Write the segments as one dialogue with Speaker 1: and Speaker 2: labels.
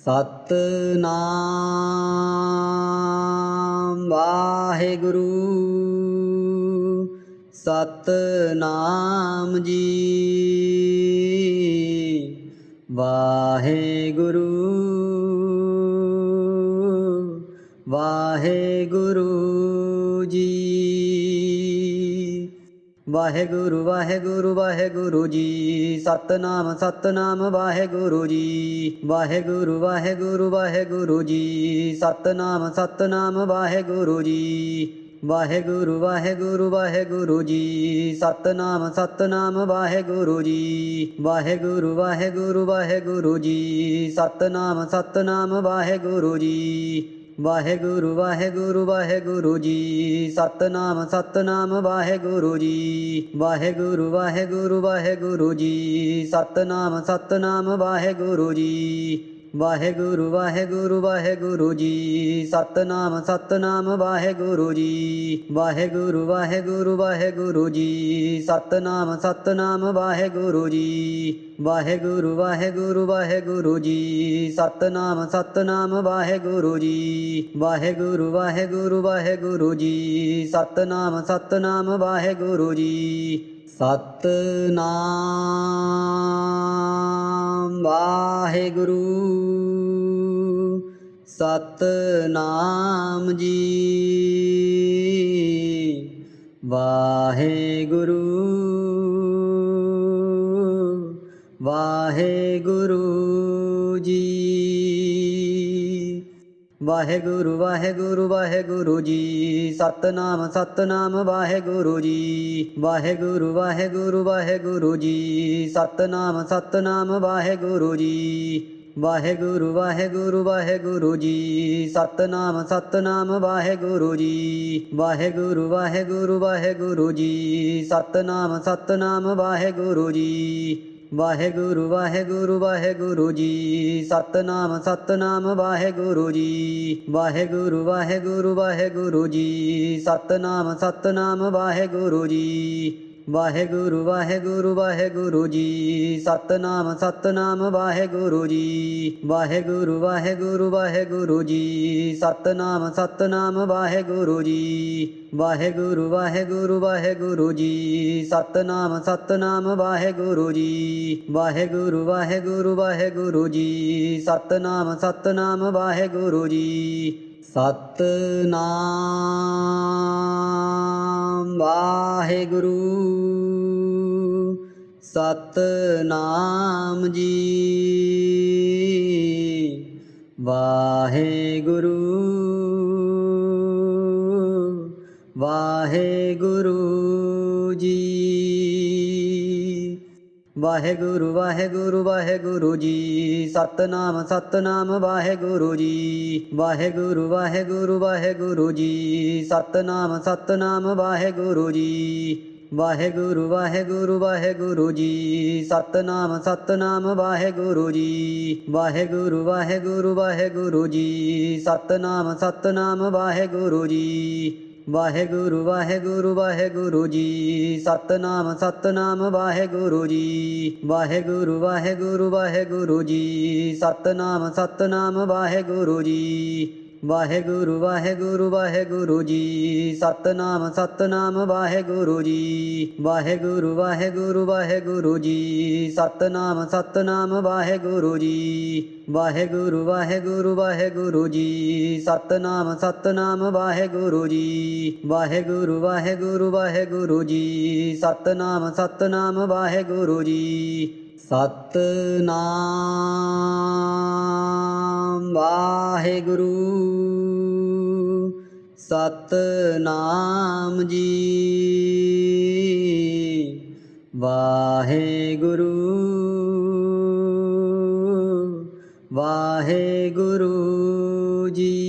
Speaker 1: सतनाम वाहेगुरु सतनाम जी। वाहेगुरु वाहेगुरु जी। वाहेगुरु वाहेगुरु वाहेगुरु जी। सतनाम सतनाम वाहेगुरु जी। वाहेगुरु वाहेगुरु वाहेगुरु जी। सतनाम सतनाम वाहेगुरु जी। वाहेगुरु वाहेगुरु वाहेगुरु जी। सतनाम सतनाम वाहेगुरु जी। वाहेगुरु वाहेगुरु वाहेगुरु जी। सतनाम सतनाम वाहेगुरु जी। वाहेगुरु वाहेगुरु वाहेगुरु जी। सतनाम सतनाम वाहेगुरु जी। वाहेगुरु वाहेगुरु वाहेगुरु जी। सतनाम सतनाम वाहेगुरु जी। वाहेगुरु वाहेगुरु वाहेगुरु जी। सतनाम सतनाम वाहेगुरु जी। वाहेगुरु वाहेगुरु वाहेगुरु जी। सतनाम सतनाम वाहेगुरु जी। वाहेगुरु वाहेगुरु वाहेगुरु जी। सतनाम सतनाम वाहेगुरु जी। वाहेगुरु वाहेगुरु वाहेगुरु जी। सतनाम सतनाम वाहेगुरु जी। सतनाम वाहेगुरु सतनाम जी। वाहेगुरु वाहेगुरु जी। वाहेगुरु वाहेगुरु वाहेगुरु जी। सतनाम सतनाम वाहेगुरु जी। वाहेगुरु वाहेगुरु वाहेगुरु जी। सतनाम सतनाम वाहेगुरु जी। वाहेगुरु वाहेगुरु वाहेगुरु जी। सतनाम सतनाम वाहेगुरु जी। वाहेगुरु वाहेगुरु वाहेगुरु जी। सतनाम सतनाम वाहेगुरु जी। वाहेगुरु वाहेगुरु वाहेगुरु जी। सतनाम सतनाम वाहेगुरु जी। वाहेगुरु वाहेगुरु वाहेगुरु जी। सतनाम सतनाम वाहेगुरु जी। वाहेगुरु वाहेगुरु वाहेगुरु जी। सतनाम सतनाम वाहेगुरु जी। वाहेगुरु वाहेगुरु वाहेगुरु जी। सतनाम सतनाम वाहेगुरु जी। वाहेगुरु वाहेगुरु वाहेगुरु जी। सतनाम सतनाम वाहेगुरु जी। वाहेगुरु वाहेगुरु वाहेगुरु जी। सतनाम सतनाम वाहेगुरु जी। सतनाम वाहेगुरु सतनाम जी। वाहेगुरु वाहेगुरु जी। वाहेगुरु वाहेगुरु वाहेगुरु जी। सतनाम सतनाम वाहेगुरु जी। वाहेगुरु वाहेगुरु वाहेगुरु जी। सतनाम सतनाम वाहेगुरु जी। वाहेगुरु वाहेगुरु वाहेगुरु जी। सतनाम सतनाम वाहेगुरु जी। वाहेगुरु वाहेगुरु वाहेगुरु जी। सतनाम सतनाम वाहेगुरु जी। वाहेगुरु वाहेगुरु वाहेगुरु जी। सतनाम सतनाम वाहेगुरु जी। वाहेगुरु वाहेगुरु वाहेगुरु जी। सतनाम सतनाम वाहेगुरु जी। वाहेगुरु वाहेगुरु वाहेगुरु जी। सतनाम सतनाम वाहेगुरु जी। वाहेगुरु वाहेगुरु वाहेगुरु जी। सतनाम सतनाम वाहेगुरु जी। वाहेगुरु वाहेगुरु वाहेगुरु जी। सतनाम सतनाम वाहेगुरु जी। वाहेगुरु वाहेगुरु वाहेगुरु जी। सतनाम सतनाम वाहेगुरु जी। सतनाम वाहेगुरु सतनाम जी। वाहेगुरु वाहेगुरु जी।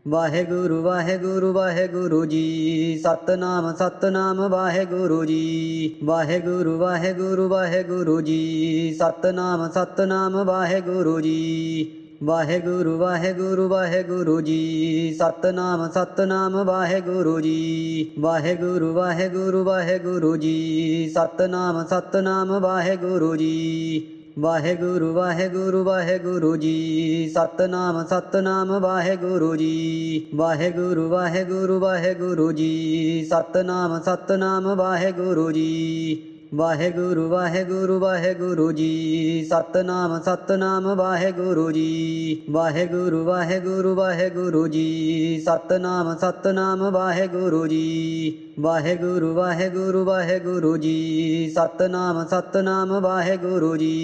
Speaker 1: वाहेगुरु वाहेगुरु वाहेगुरु जी। सतनाम सतनाम वाहेगुरु जी। वाहेगुरु वाहेगुरु वाहेगुरु जी। सतनाम सतनाम वाहेगुरु जी। वाहेगुरु वाहेगुरु वाहेगुरु जी। सतनाम सतनाम वाहेगुरु जी। वाहेगुरु वाहेगुरु वाहेगुरु जी। सतनाम सतनाम वाहेगुरु जी। ਵਾਹਿਗੁਰੂ ਵਾਹਿਗੁਰੂ ਵਾਹਿਗੁਰੂ ਜੀ ਸਤਨਾਮ ਸਤਨਾਮ ਵਾਹਿਗੁਰੂ ਜੀ ਵਾਹਿਗੁਰੂ ਵਾਹਿਗੁਰੂ ਵਾਹਿਗੁਰੂ ਜੀ ਸਤਨਾਮ ਸਤਨਾਮ ਵਾਹਿਗੁਰੂ ਜੀ ਵਾਹਿਗੁਰੂ ਵਾਹਿਗੁਰੂ ਵਾਹਿਗੁਰੂ ਜੀ ਸਤਨਾਮ ਸਤਨਾਮ ਵਾਹਿਗੁਰੂ ਜੀ ਵਾਹਿਗੁਰੂ ਵਾਹਿਗੁਰੂ ਵਾਹਿਗੁਰੂ ਜੀ ਸਤਨਾਮ ਸਤਨਾਮ ਵਾਹਿਗੁਰੂ ਜੀ ਵਾਹਿਗੁਰੂ ਵਾਹਿਗੁਰੂ ਵਾਹਿਗੁਰੂ ਜੀ ਸਤਨਾਮ ਸਤਨਾਮ ਵਾਹਿਗੁਰੂ ਜੀ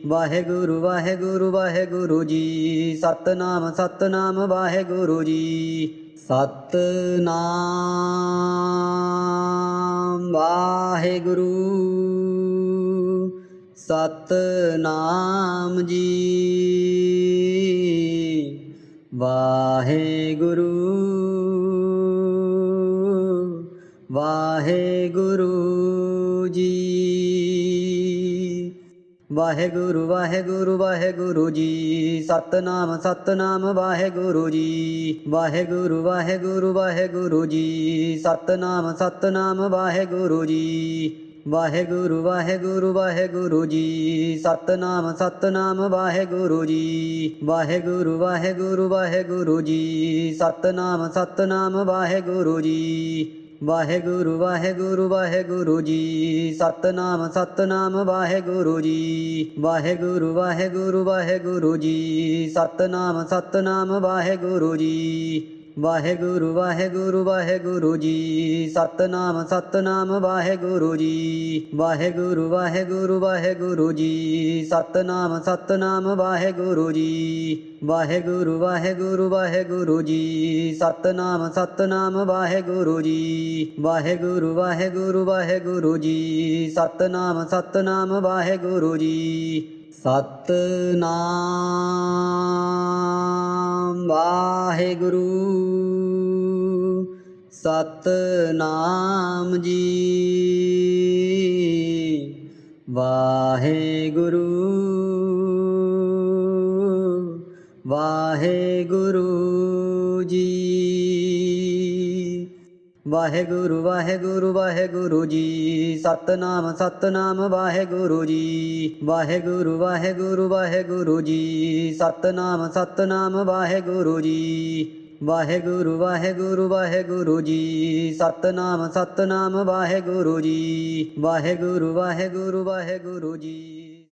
Speaker 1: ਵਾਹਿਗੁਰੂ ਵਾਹਿਗੁਰੂ ਵਾਹਿਗੁਰੂ ਜੀ ਸਤਨਾਮ ਸਤਨਾਮ ਵਾਹਿਗੁਰੂ ਜੀ ਸਤਨਾਮ ਵਾਹਿਗੁਰੂ ਸਤਨਾਮ ਜੀ ਵਾਹਿਗੁਰੂ ਵਾਹਿਗੁਰੂ ਜੀ ਵਾਹਿਗੁਰੂ ਵਾਹਿਗੁਰੂ ਵਾਹਿਗੁਰੂ ਜੀ ਸਤਨਾਮ ਸਤਨਾਮ ਵਾਹਿਗੁਰੂ ਜੀ ਵਾਹਿਗੁਰੂ ਵਾਹਿਗੁਰੂ ਵਾਹਿਗੁਰੂ ਜੀ ਸਤਨਾਮ ਸਤਨਾਮ ਵਾਹਿਗੁਰੂ ਜੀ ਵਾਹਿਗੁਰੂ ਵਾਹਿਗੁਰੂ ਵਾਹਿਗੁਰੂ ਜੀ ਸਤਨਾਮ ਸਤਨਾਮ ਵਾਹਿਗੁਰੂ ਜੀ ਵਾਹਿਗੁਰੂ ਵਾਹਿਗੁਰੂ ਵਾਹਿਗੁਰੂ ਜੀ ਸਤਨਾਮ ਸਤਨਾਮ ਵਾਹਿਗੁਰੂ ਜੀ ਵਾਹਿਗੁਰੂ ਵਾਹਿਗੁਰੂ ਵਾਹਿਗੁਰੂ ਜੀ ਸਤਨਾਮ ਸਤਨਾਮ ਵਾਹਿਗੁਰੂ ਜੀ ਵਾਹਿਗੁਰੂ ਵਾਹਿਗੁਰੂ ਵਾਹਿਗੁਰੂ ਜੀ ਸਤਨਾਮ ਸਤਨਾਮ ਵਾਹਿਗੁਰੂ ਜੀ ਵਾਹਿਗੁਰੂ ਵਾਹਿਗੁਰੂ ਵਾਹਿਗੁਰੂ ਜੀ ਸਤਨਾਮ ਸਤਨਾਮ ਵਾਹਿਗੁਰੂ ਜੀ ਵਾਹਿਗੁਰੂ ਵਾਹਿਗੁਰੂ ਵਾਹਿਗੁਰੂ ਜੀ ਸਤਨਾਮ ਸਤਨਾਮ ਵਾਹਿਗੁਰੂ ਜੀ ਵਾਹਿਗੁਰੂ ਵਾਹਿਗੁਰੂ ਵਾਹਿਗੁਰੂ ਜੀ ਸਤਨਾਮ ਸਤਨਾਮ ਵਾਹਿਗੁਰੂ ਜੀ ਵਾਹਿਗੁਰੂ ਵਾਹਿਗੁਰੂ ਵਾਹਿਗੁਰੂ ਜੀ ਸਤਨਾਮ ਸਤਨਾਮ ਵਾਹਿਗੁਰੂ ਜੀ ਸਤਨਾਮ ਵਾਹਿਗੁਰੂ ਸਤਨਾਮ ਜੀ ਵਾਹਿਗੁਰੂ ਵਾਹਿਗੁਰੂ ਜੀ ਵਾਹਿਗੁਰੂ ਵਾਹਿਗੁਰੂ ਵਾਹਿਗੁਰੂ ਜੀ ਸਤਨਾਮ ਸਤਨਾਮ ਵਾਹਿਗੁਰੂ ਜੀ ਵਾਹਿਗੁਰੂ ਵਾਹਿਗੁਰੂ ਵਾਹਿਗੁਰੂ ਜੀ ਸਤਨਾਮ ਸਤਨਾਮ ਵਾਹਿਗੁਰੂ ਜੀ ਵਾਹਿਗੁਰੂ ਵਾਹਿਗੁਰੂ ਵਾਹਿਗੁਰੂ ਜੀ ਸਤਨਾਮ ਸਤਨਾਮ ਵਾਹਿਗੁਰੂ ਜੀ ਵਾਹਿਗੁਰੂ ਵਾਹਿਗੁਰੂ ਵਾਹਿਗੁਰੂ ਜੀ।